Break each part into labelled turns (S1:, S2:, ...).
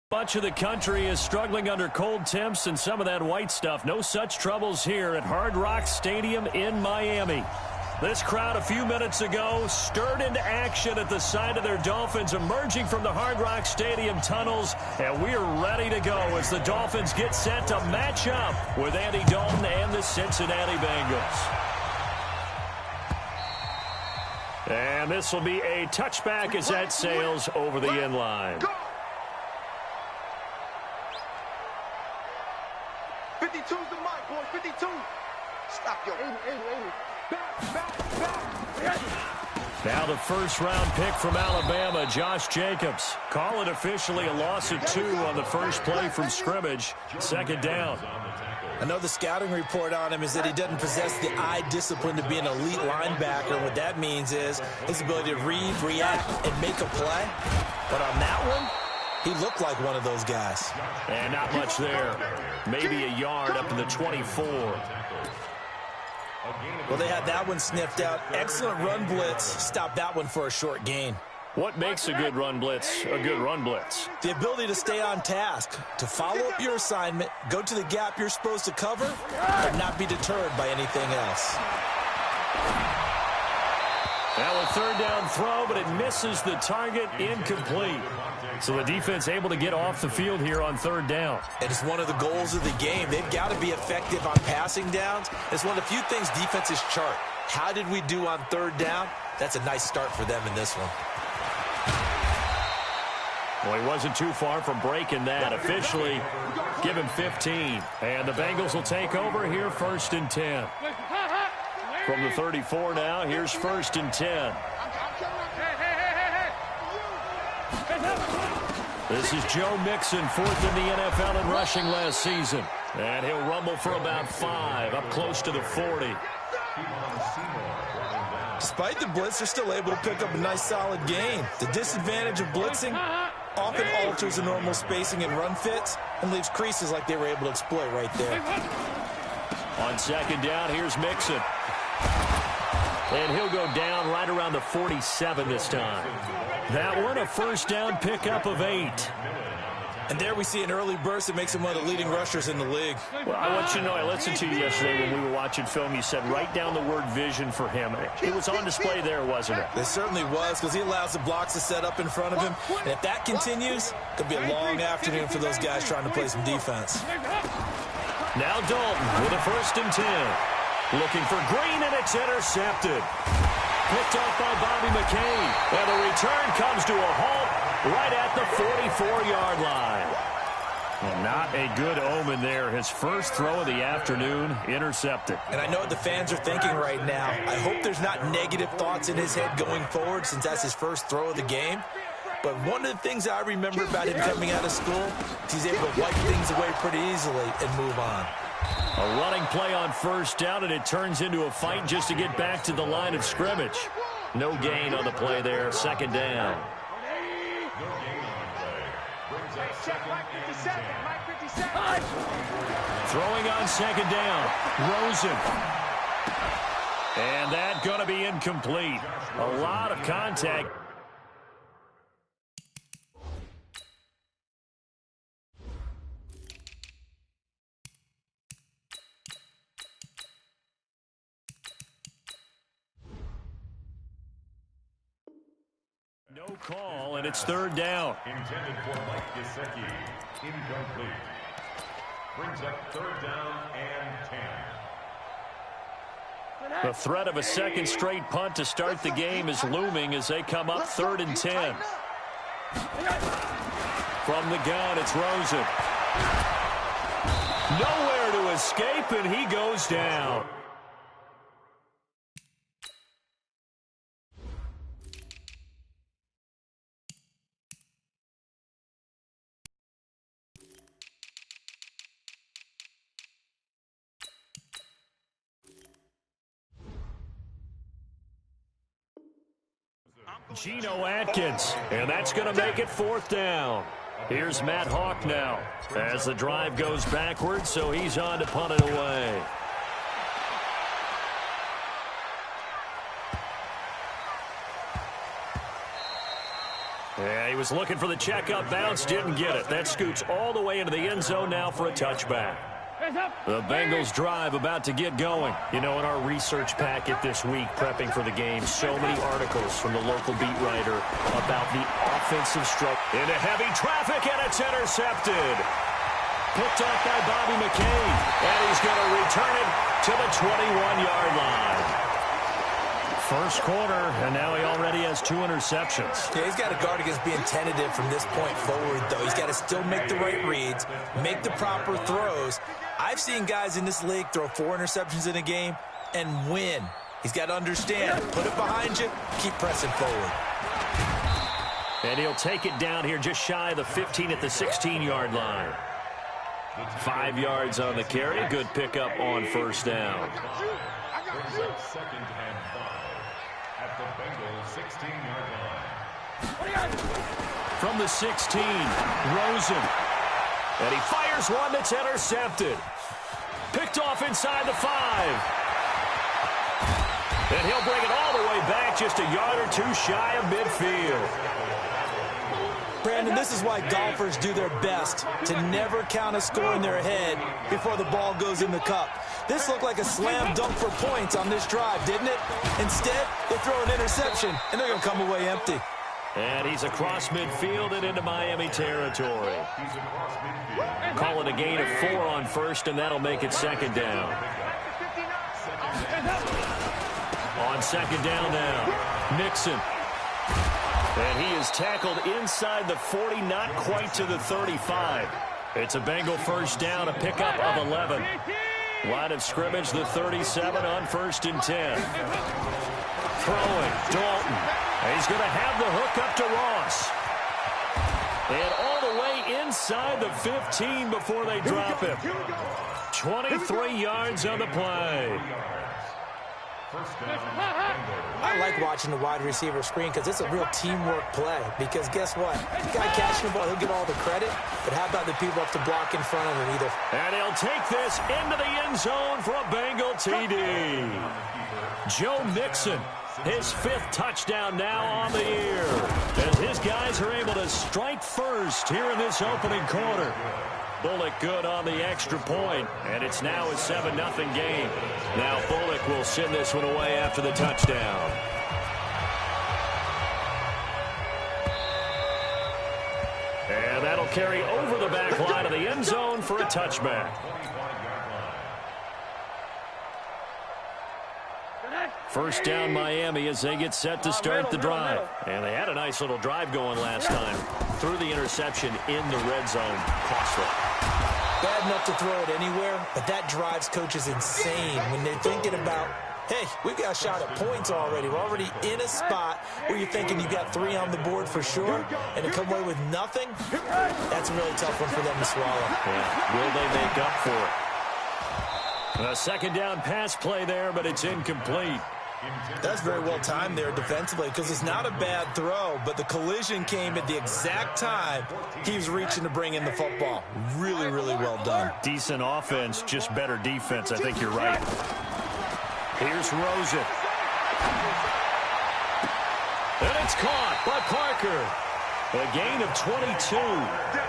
S1: Much of the country is struggling under cold temps and some of that white stuff. No such troubles here at Hard Rock Stadium in Miami. This crowd a few minutes ago stirred into action at the side of their Dolphins emerging from the Hard Rock Stadium tunnels, and we're ready to go as the Dolphins get set to match up with Andy Dalton and the Cincinnati Bengals. And this will be a touchback as that sails over the end line.
S2: 52's the mic, boy. 52. Stop your 80. Back.
S1: Now the first-round pick from Alabama, Josh Jacobs. Call it officially a loss of 2 on the first play from scrimmage. Second down.
S3: I know the scouting report on him is that he doesn't possess the eye discipline to be an elite linebacker. What that means is his ability to read, react, and make a play. But on that one, he looked like one of those guys.
S1: And not much there. Maybe a yard up to the 24.
S3: Well, they had that one sniffed out. Excellent run blitz. Stopped that one for a short gain.
S1: What makes a good run blitz a good run blitz?
S3: The ability to stay on task, to follow up your assignment, go to the gap you're supposed to cover, but not be deterred by anything else.
S1: Now a third down throw, but it misses the target, incomplete. So the defense able to get off the field here on third down.
S3: And it's one of the goals of the game. They've got to be effective on passing downs. It's one of the few things defenses chart. How did we do on third down? That's a nice start for them in this one.
S1: Well, he wasn't too far from breaking that. Officially, give him 15. And the Bengals will take over here, 1st and 10. From the 34 now, here's 1st and 10. This is Joe Mixon, 4th in the NFL in rushing last season. And he'll rumble for about 5, up close to the 40.
S3: Despite the blitz, they're still able to pick up a nice solid gain. The disadvantage of blitzing often alters the normal spacing and run fits and leaves creases like they were able to exploit right there.
S1: On second down, here's Mixon. And he'll go down right around the 47 this time. That one, a first down pickup of 8.
S3: And there we see an early burst that makes him one of the leading rushers in the league.
S1: Well, I want you to know, I listened to you yesterday when we were watching film. You said write down the word vision for him. It was on display there, wasn't it?
S3: It certainly was, because he allows the blocks to set up in front of him. And if that continues, it could be a long afternoon for those guys trying to play some defense.
S1: Now Dalton with a 1st and 10. Looking for Green, and it's intercepted. Picked off by Bobby McCain. And the return comes to a halt right at the 44-yard line. Well, not a good omen there. His first throw of the afternoon intercepted.
S3: And I know what the fans are thinking right now. I hope there's not negative thoughts in his head going forward since that's his first throw of the game. But one of the things I remember about him coming out of school is he's able to wipe things away pretty easily and move on.
S1: A running play on first down, and it turns into a fight just to get back to the line of scrimmage. No gain on the play there, 2nd down. Throwing on 2nd down, Rosen. And that's going to be incomplete. A lot of contact. No call, and it's 3rd down.
S4: Intended for Mike Gesicki. Incomplete. Brings up 3rd down and 10.
S1: The threat of a second straight punt to start the game is looming as they come up 3rd and 10. From the gun, it's Rosen. Nowhere to escape, and he goes down. Geno Atkins, and that's going to make it 4th down. Here's Matt Hawk now as the drive goes backwards, so he's on to punt it away. Yeah, he was looking for the checkup bounce, didn't get it. That scoots all the way into the end zone now for a touchback. The Bengals drive about to get going. You know, in our research packet this week, prepping for the game, so many articles from the local beat writer about the offensive struggle. Into heavy traffic, and it's intercepted. Picked off by Bobby McCain, and he's going to return it to the 21-yard line. First quarter, and now he already has 2 interceptions.
S3: Yeah, he's got to guard against being tentative from this point forward, though. He's got to still make the right reads, make the proper throws. I've seen guys in this league throw 4 interceptions in a game and win. He's got to understand, put it behind you, keep pressing forward.
S1: And he'll take it down here just shy of the 15 at the 16-yard line. 5 yards on the carry. Good pickup on first down.
S4: Second and 5 at the Bengals 16-yard line.
S1: From the 16, Rosen. And he fires one that's intercepted. Picked off inside the 5. And he'll bring it all the way back just a yard or 2 shy of midfield.
S3: Brandon, this is why golfers do their best to never count a score in their head before the ball goes in the cup. This looked like a slam dunk for points on this drive, didn't it? Instead, they throw an interception, and they're going to come away empty.
S1: And he's across midfield and into Miami territory. Call it a gain of 4 on first, and that'll make it second down. On second down now, Nixon. And he is tackled inside the 40, not quite to the 35. It's a Bengal first down, a pickup of 11. Line of scrimmage, the 37 on first and 10. Throwing, Dalton. He's going to have the hook up to Ross. And all the way inside the 15 before they drop him. 23 yards on the play.
S3: I like watching the wide receiver screen because it's a real teamwork play. Because guess what? The guy catching the ball, he'll get all the credit. But how about the people up to block in front of him either?
S1: And he'll take this into the end zone for a Bengal TD. Joe Mixon, his 5th touchdown now on the year. As his guys are able to strike first here in this opening quarter. Bullock good on the extra point, and it's now a 7-0 game. Now Bullock will send this one away after the touchdown. And that'll carry over the back line of the end zone for a touchback. First down Miami as they get set to start the drive. And they had a nice little drive going last time. Threw the interception in the red zone. Costly.
S3: Bad enough to throw it anywhere, but that drives coaches insane when they're thinking about, hey, we've got a shot at points already. We're already in a spot where you're thinking you got 3 on the board for sure, and to come away with nothing, that's a really tough one for them to swallow.
S1: Yeah. Will they make up for it? A second down pass play there, but it's incomplete.
S3: That's very well timed there defensively because it's not a bad throw, but the collision came at the exact time he was reaching to bring in the football. Really, really well done.
S1: Decent offense, just better defense. I think you're right. Here's Rosen. And it's caught by Parker. A gain of 22.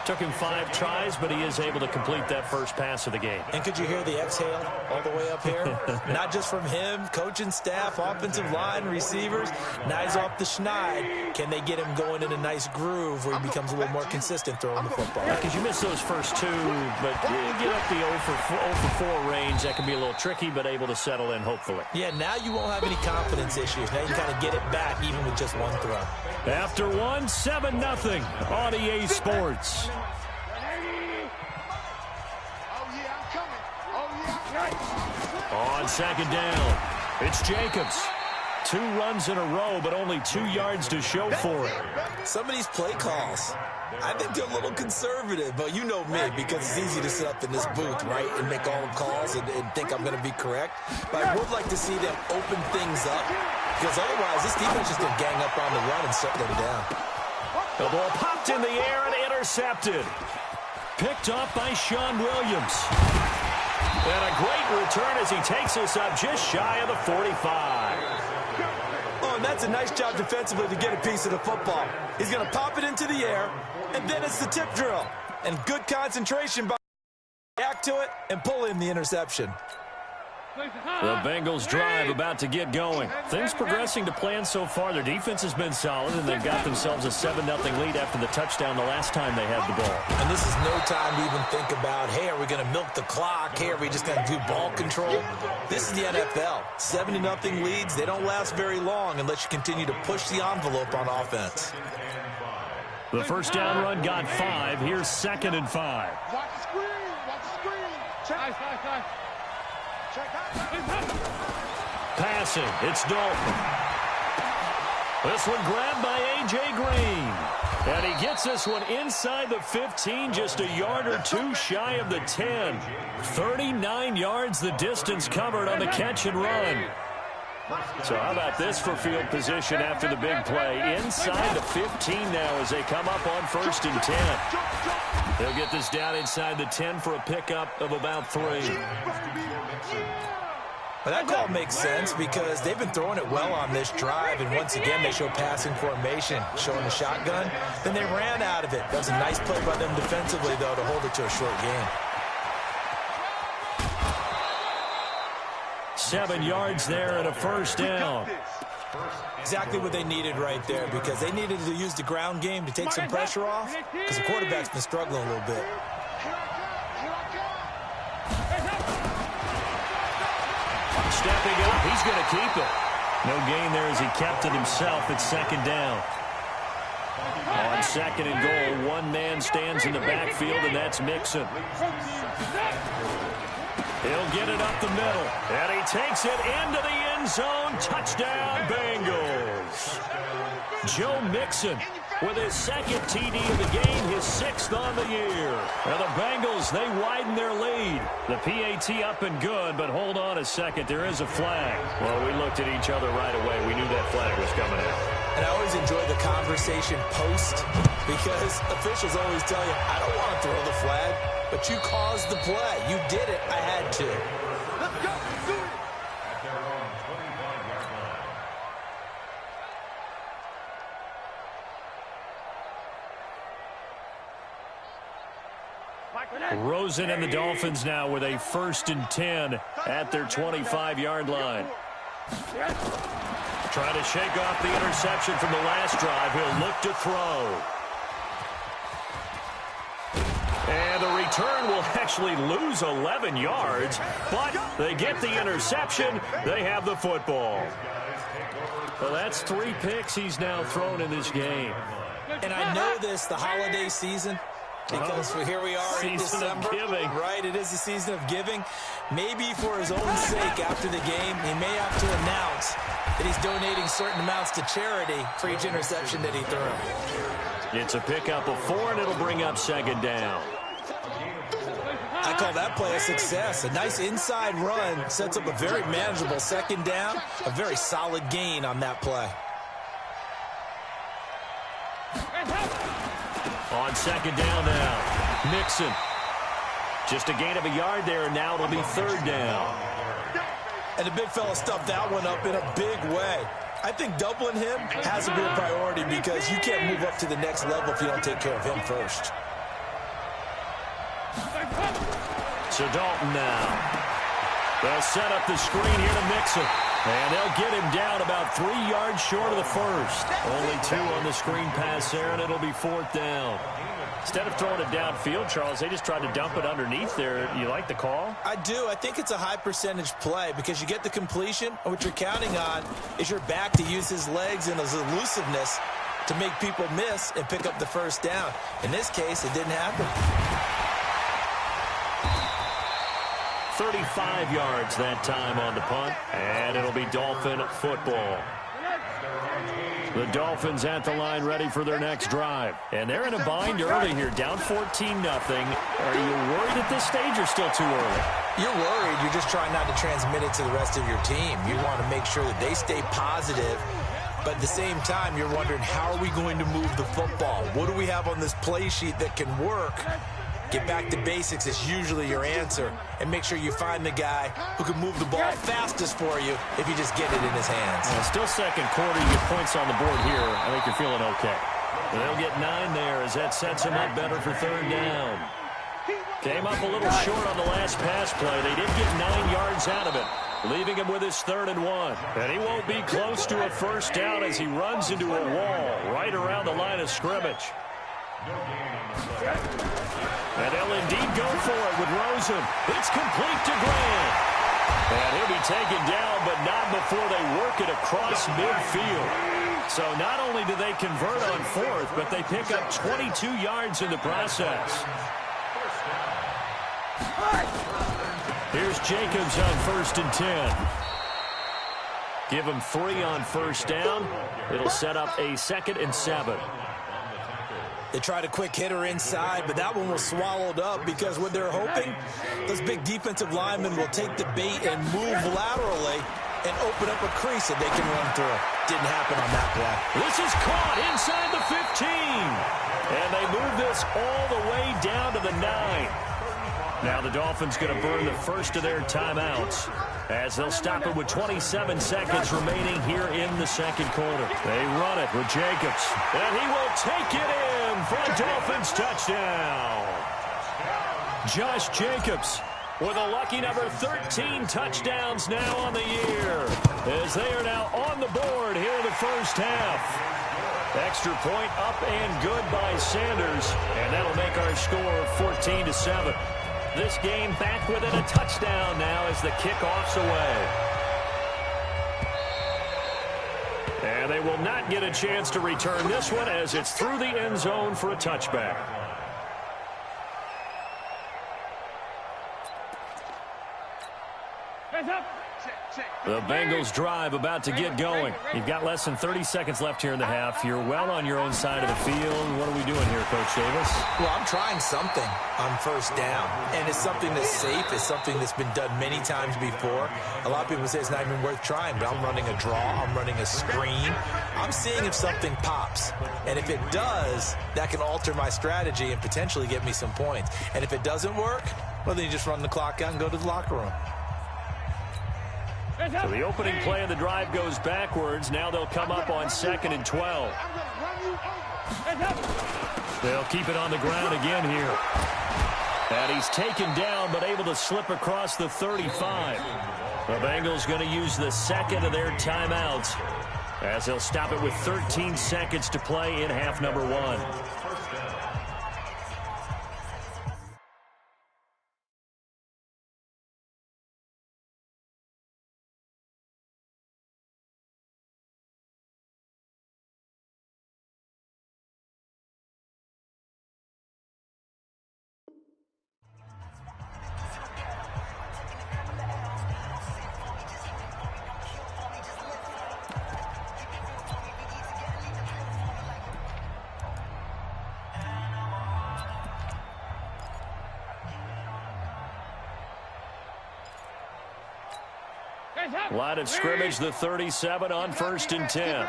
S1: Took him 5 tries, but he is able to complete that first pass of the game.
S3: And could you hear the exhale all the way up here? Not just from him, coaching staff, offensive line, receivers. Now he's off the schneid. Can they get him going in a nice groove where he becomes a little more consistent throwing the football?
S1: Yeah, because you miss those first 2, but you get up the 0 for 4 range. That can be a little tricky, but able to settle in, hopefully.
S3: Yeah, now you won't have any confidence issues. Now you can kind of get it back even with just 1 throw.
S1: After 1, 7-0 on EA Sports. On second down, it's Jacobs. 2 runs in a row, but only 2 yards to show for it.
S3: Some of these play calls, I think they're a little conservative, but you know me, because it's easy to sit up in this booth, right, and make all the calls and think I'm going to be correct. But I would like to see them open things up, because otherwise this defense is going to gang up on the run and shut them down.
S1: The ball popped in the air and intercepted. Picked off by Sean Williams. And a great return as he takes us up just shy of the 45.
S3: On and that's a nice job defensively to get a piece of the football. He's going to pop it into the air, and then it's the tip drill. And good concentration by react to it and pull in the interception.
S1: The Bengals drive about to get going. Things progressing to plan so far. Their defense has been solid, and they've got themselves a 7-0 lead after the touchdown the last time they had the ball.
S3: And this is no time to even think about, hey, are we going to milk the clock? Hey, are we just going to do ball control? This is the NFL. 7-0 leads, they don't last very long unless you continue to push the envelope on offense.
S1: The first down run got 5. Here's 2nd and 5.
S2: Watch the screen. Watch the screen. Check.
S1: Passing, it's Dalton. This one grabbed by A.J. Green. And he gets this one inside the 15, just a yard or two shy of the 10. 39 yards the distance covered on the catch and run. So how about this for field position after the big play? Inside the 15 now as they come up on 1st and 10. They'll get this down inside the 10 for a pickup of about 3.
S3: Well, that call makes sense because they've been throwing it well on this drive, and once again they show passing formation, showing the shotgun. Then they ran out of it. That was a nice play by them defensively, though, to hold it to a short gain.
S1: 7 yards there and a first down.
S3: Exactly what they needed right there because they needed to use the ground game to take some pressure off because the quarterback's been struggling a little bit.
S1: Stepping up, he's going to keep it. No gain there as he kept it himself. It's 2nd down. On 2nd and goal, one man stands in the backfield, and that's Mixon. He'll get it up the middle, and he takes it into the end zone. Touchdown, Bengals. Joe Mixon with his 2nd TD of the game, his 6th on the year. And the Bengals, they widen their lead. The PAT up and good, but hold on a second. There is a flag. Well, we looked at each other right away. We knew that flag was coming out.
S3: And I always enjoy the conversation post because officials always tell you, I don't want to throw the flag, but you caused the play. You did it. I had to.
S2: Let's go. Do it.
S4: At their own 25-yard line.
S1: Rosen and the Dolphins now with a 1st and 10 at their 25-yard line. Trying to shake off the interception from the last drive. He'll look to throw. And the return will actually lose 11 yards, but they get the interception. They have the football. Well, that's 3 picks he's now thrown in this game.
S3: And I know this, the holiday season, because here we are in December.
S1: Season of giving.
S3: Right, it is the season of giving. Maybe for his own sake after the game, he may have to announce that he's donating certain amounts to charity for each interception that he threw.
S1: It's a pickup of 4, and it'll bring up 2nd down.
S3: I call that play a success. A nice inside run sets up a very manageable 2nd down, a very solid gain on that play.
S1: On 2nd down now, Mixon. Just a gain of a yard there, and now it'll be 3rd down.
S3: And the big fella stuffed that one up in a big way. I think doubling him has to be a priority because you can't move up to the next level if you don't take care of him first.
S1: So Dalton now. They'll set up the screen here to Mixon. And they'll get him down about 3 yards short of the 1st. Only 2 on the screen pass there, and it'll be 4th down. Instead of throwing it downfield, Charles, they just tried to dump it underneath there. You like the call?
S3: I do. I think it's a high percentage play because you get the completion, and what you're counting on is your back to use his legs and his elusiveness to make people miss and pick up the 1st down. In this case, it didn't happen.
S1: 35 yards that time on the punt, and it'll be Dolphin football. The Dolphins at the line ready for their next drive. And they're in a bind early here, down 14-0. Are you worried at this stage or still too early?
S3: You're worried. You're just trying not to transmit it to the rest of your team. You want to make sure that they stay positive. But at the same time, you're wondering, how are we going to move the football? What do we have on this play sheet that can work? Get back to basics is usually your answer, and make sure you find the guy who can move the ball fastest for you if you just get it in his hands.
S1: Still second quarter, you get points on the board here. I think you're feeling okay. They'll get 9 there as that sets him up better for third down. Came up a little short on the last pass play. They did get 9 yards out of it, leaving him with his 3rd and 1. And he won't be close to a first down as he runs into a wall right around the line of scrimmage. And they'll indeed go for it with Rosen. It's complete to Grant. And he'll be taken down, but not before they work it across midfield. So not only do they convert on 4th, but they pick up 22 yards in the process. Here's Jacobs on 1st and 10. Give him 3 on first down. It'll set up a 2nd and 7.
S3: They tried a quick hitter inside, but that one was swallowed up because what they're hoping, those big defensive linemen will take the bait and move laterally and open up a crease that they can run through. Didn't happen on that play.
S1: This is caught inside the 15. And they move this all the way down to the 9. Now the Dolphins going to burn the first of their timeouts as they'll stop it with 27 seconds remaining here in the second quarter. They run it with Jacobs, and he will take it in for a Dolphins touchdown. Josh Jacobs with a lucky number 13 touchdowns now on the year as they are now on the board here in the first half. Extra point up and good by Sanders, and that'll make our score 14-7. This game back within a touchdown now as the kickoff's away. And they will not get a chance to return this one as it's through the end zone for a touchback. Hands up. The Bengals drive about to get going. You've got less than 30 seconds left here in the half. You're well on your own side of the field. What are we doing here, Coach Davis?
S3: Well, I'm trying something on first down, and it's something that's safe. It's something that's been done many times before. A lot of people say it's not even worth trying, but I'm running a draw. I'm running a screen. I'm seeing if something pops, and if it does, that can alter my strategy and potentially get me some points. And if it doesn't work, well, then you just run the clock out and go to the locker room.
S1: So the opening play of the drive goes backwards. Now they'll come up on 2nd and 12. They'll keep it on the ground again here. And he's taken down but able to slip across the 35. The Bengals going to use the second of their timeouts as they'll stop it with 13 seconds to play in half number 1. Line of scrimmage, the 37 on 1st and 10.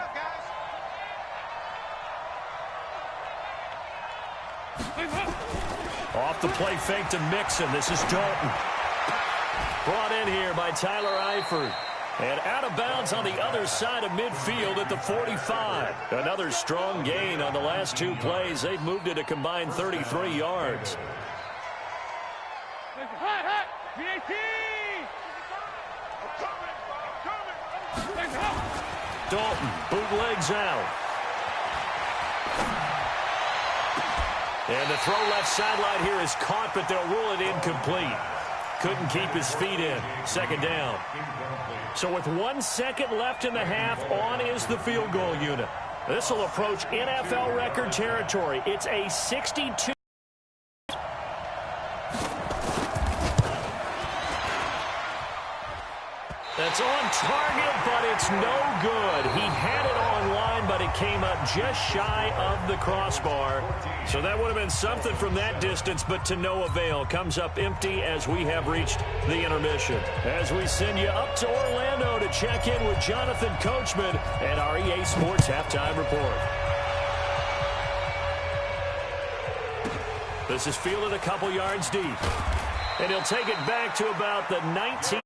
S1: Off the play fake to Mixon. This is Dalton. Brought in here by Tyler Eifert. And out of bounds on the other side of midfield at the 45. Another strong gain on the last 2 plays. They've moved it a combined 33 yards. Dalton bootlegs out. And the throw left sideline here is caught, but they'll rule it incomplete. Couldn't keep his feet in. 2nd down. So with 1 second left in the half, on is the field goal unit. This will approach NFL record territory. It's a 62. That's on target, but it's no good. He had it on line, but it came up just shy of the crossbar. So that would have been something from that distance, but to no avail. Comes up empty as we have reached the intermission. As we send you up to Orlando to check in with Jonathan Coachman and our EA Sports Halftime Report. This is fielded a couple yards deep. And he'll take it back to about the 19.